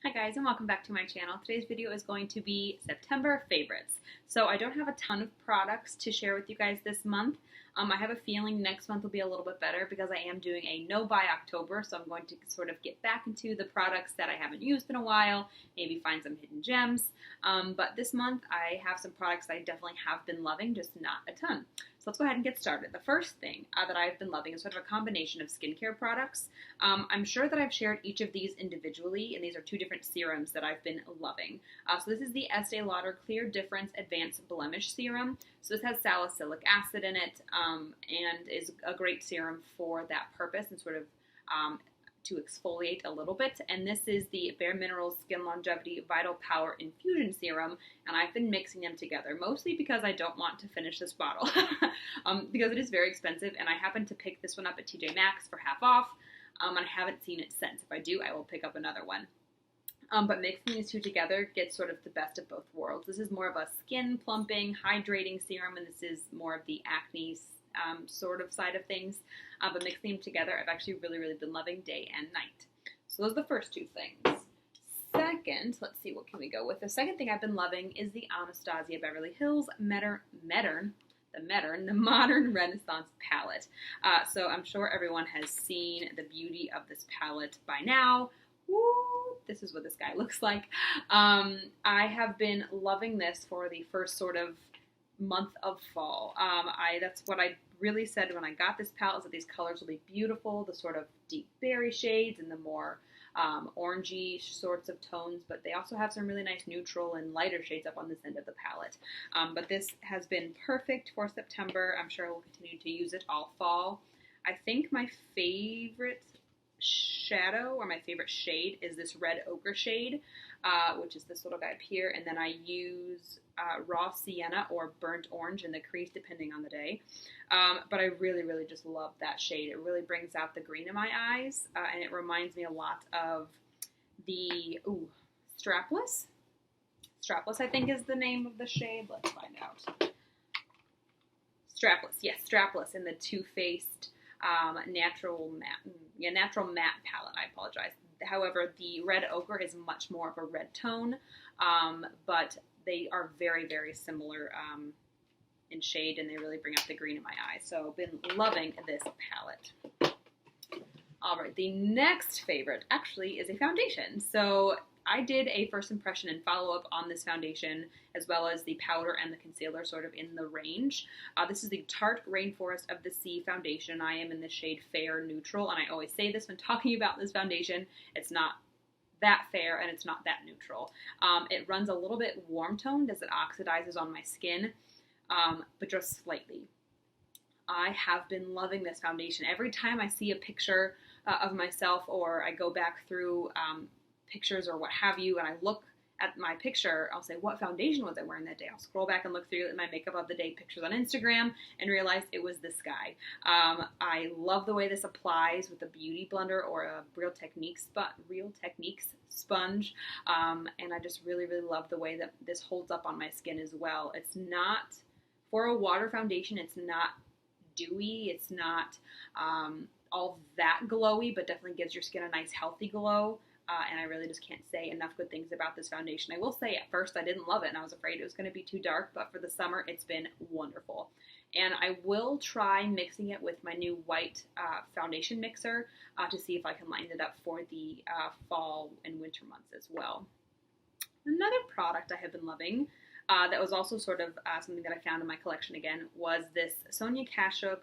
Hi guys, and welcome back to my channel. Today's video is going to be September favorites. So I don't have a ton of products to share with you guys this month. I have a feeling next month will be a little bit better because I am doing a no buy October, so I'm going to sort of get back into the products that I haven't used in a while, maybe find some hidden gems. But this month I have some products that I definitely have been loving, just not a ton. So let's go ahead and get started. The first thing that I've been loving is sort of a combination of skincare products. I'm sure that I've shared each of these individually, and these are two different serums that I've been loving. So this is the Estee Lauder Clear Difference Advanced Blemish Serum. So this has salicylic acid in it and is a great serum for that purpose and sort of to exfoliate a little bit. And this is the Bare Minerals Skin Longevity Vital Power Infusion Serum, and I've been mixing them together, mostly because I don't want to finish this bottle, because it is very expensive, and I happened to pick this one up at TJ Maxx for half off, and I haven't seen it since. If I do, I will pick up another one. But mixing these two together gets sort of the best of both worlds. This is more of a skin plumping, hydrating serum, and this is more of the acne sort of side of things. But mixing them together, I've actually really been loving day and night. So those are the first two things. Second, let's see, what can we go with? The second thing I've been loving is the Anastasia Beverly Hills the Modern Renaissance palette. So I'm sure everyone has seen the beauty of this palette by now. Woo, this is what this guy looks like. I have been loving this for the first sort of month of fall. That's what I really said when I got this palette, is that these colors will be beautiful, the sort of deep berry shades and the more orangey sorts of tones, but they also have some really nice neutral and lighter shades up on this end of the palette. But this has been perfect for September. I'm sure I will continue to use it all fall. I think my favorite shadow or my favorite shade is this red ochre shade, which is this little guy up here, and then I use raw sienna or burnt orange in the crease depending on the day. But I really just love that shade. It really brings out the green in my eyes, and it reminds me a lot of the Strapless. Strapless, I think, is the name of the shade. Let's find out. Strapless, yes, Strapless in the Too Faced natural matte palette. I apologize. However, the red ochre is much more of a red tone, but they are very similar in shade, and they really bring out the green in my eyes. So I've been loving this palette. All right, the next favorite actually is a foundation. So I did a first impression and follow-up on this foundation, as well as the powder and the concealer sort of in the range. This is the Tarte Rainforest of the Sea foundation. I am in the shade Fair Neutral, and I always say this when talking about this foundation. It's not that fair, and it's not that neutral. It runs a little bit warm-toned as it oxidizes on my skin, but just slightly. I have been loving this foundation. Every time I see a picture of myself, or I go back through pictures or what have you, and I look at my picture, I'll say, what foundation was I wearing that day? I'll scroll back and look through my makeup of the day pictures on Instagram and realize it was this guy. I love the way this applies with a beauty blender or a Real Techniques sponge, and I just really love the way that this holds up on my skin as well. It's not, for a water foundation, it's not dewy, it's not all that glowy, but definitely gives your skin a nice healthy glow. And I really just can't say enough good things about this foundation. I will say at first I didn't love it, and I was afraid it was going to be too dark, but for the summer it's been wonderful. And I will try mixing it with my new white foundation mixer to see if I can line it up for the fall and winter months as well. Another product I have been loving that was also sort of something that I found in my collection again was this Sonia Kashuk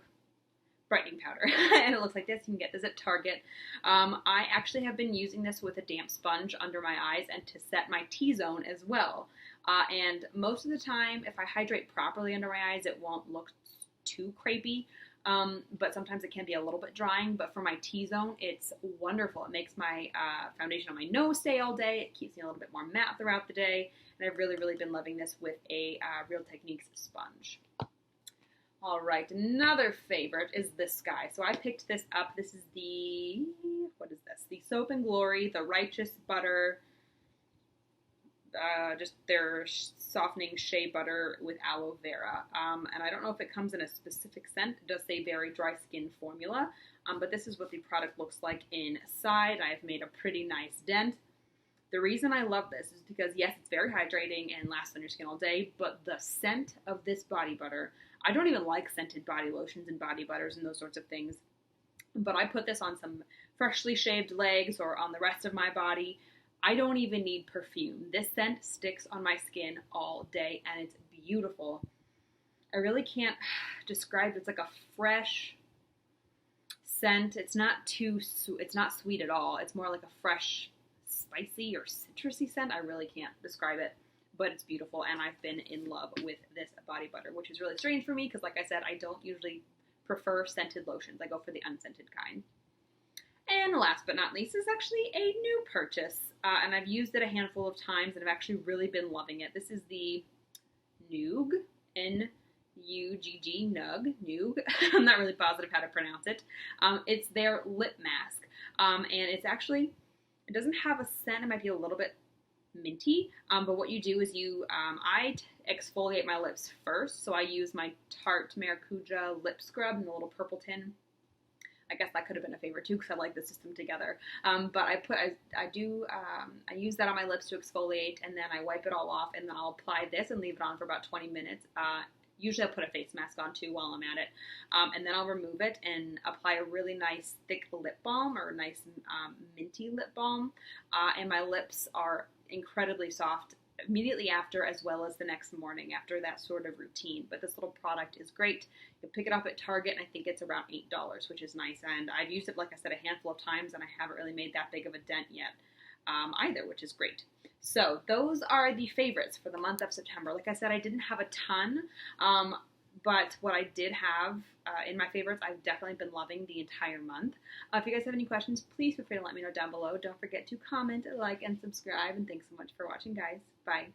brightening powder. And it looks like this. You can get this at Target. I actually have been using this with a damp sponge under my eyes and to set my T-zone as well. And most of the time, if I hydrate properly under my eyes, it won't look too crepey. But sometimes it can be a little bit drying. But for my T-zone, it's wonderful. It makes my foundation on my nose stay all day. It keeps me a little bit more matte throughout the day. And I've really been loving this with a Real Techniques sponge. All right, another favorite is this guy. So I picked this up. This is the, what is this? The Soap and Glory, the Righteous Butter, just their softening shea butter with aloe vera. And I don't know if it comes in a specific scent. It does say very dry skin formula. But this is what the product looks like inside. I have made a pretty nice dent. The reason I love this is because, yes, it's very hydrating and lasts on your skin all day, but the scent of this body butter, I don't even like scented body lotions and body butters and those sorts of things, but I put this on some freshly shaved legs or on the rest of my body. I don't even need perfume. This scent sticks on my skin all day, and it's beautiful. I really can't describe it. It's like a fresh scent. It's not sweet at all. It's more like a fresh, spicy or citrusy scent. I really can't describe it, but it's beautiful, and I've been in love with this body butter, which is really strange for me because, like I said, I don't usually prefer scented lotions. I go for the unscented kind. And last but not least is actually a new purchase, and I've used it a handful of times, and I've actually really been loving it. This is the Noog, N-U-G-G, Noog. I'm not really positive how to pronounce it. It's their lip mask, and it's actually, it doesn't have a scent. It might be a little bit minty, but what you do is I exfoliate my lips first, so I use my Tarte Maracuja lip scrub in the little purple tin. I guess that could have been a favorite too because I like the system together. But I use that on my lips to exfoliate, and then I wipe it all off, and then I'll apply this and leave it on for about 20 minutes. Usually I'll put a face mask on too while I'm at it. And then I'll remove it and apply a really nice thick lip balm or a nice minty lip balm. And my lips are incredibly soft immediately after, as well as the next morning after that sort of routine. But this little product is great. You pick it up at Target, and I think it's around $8, which is nice. And I've used it, like I said, a handful of times, and I haven't really made that big of a dent yet either, which is great. So those are the favorites for the month of September. Like I said, I didn't have a ton, but what I did have in my favorites, I've definitely been loving the entire month. If you guys have any questions, please feel free to let me know down below. Don't forget to comment, like, and subscribe. And thanks so much for watching, guys. Bye.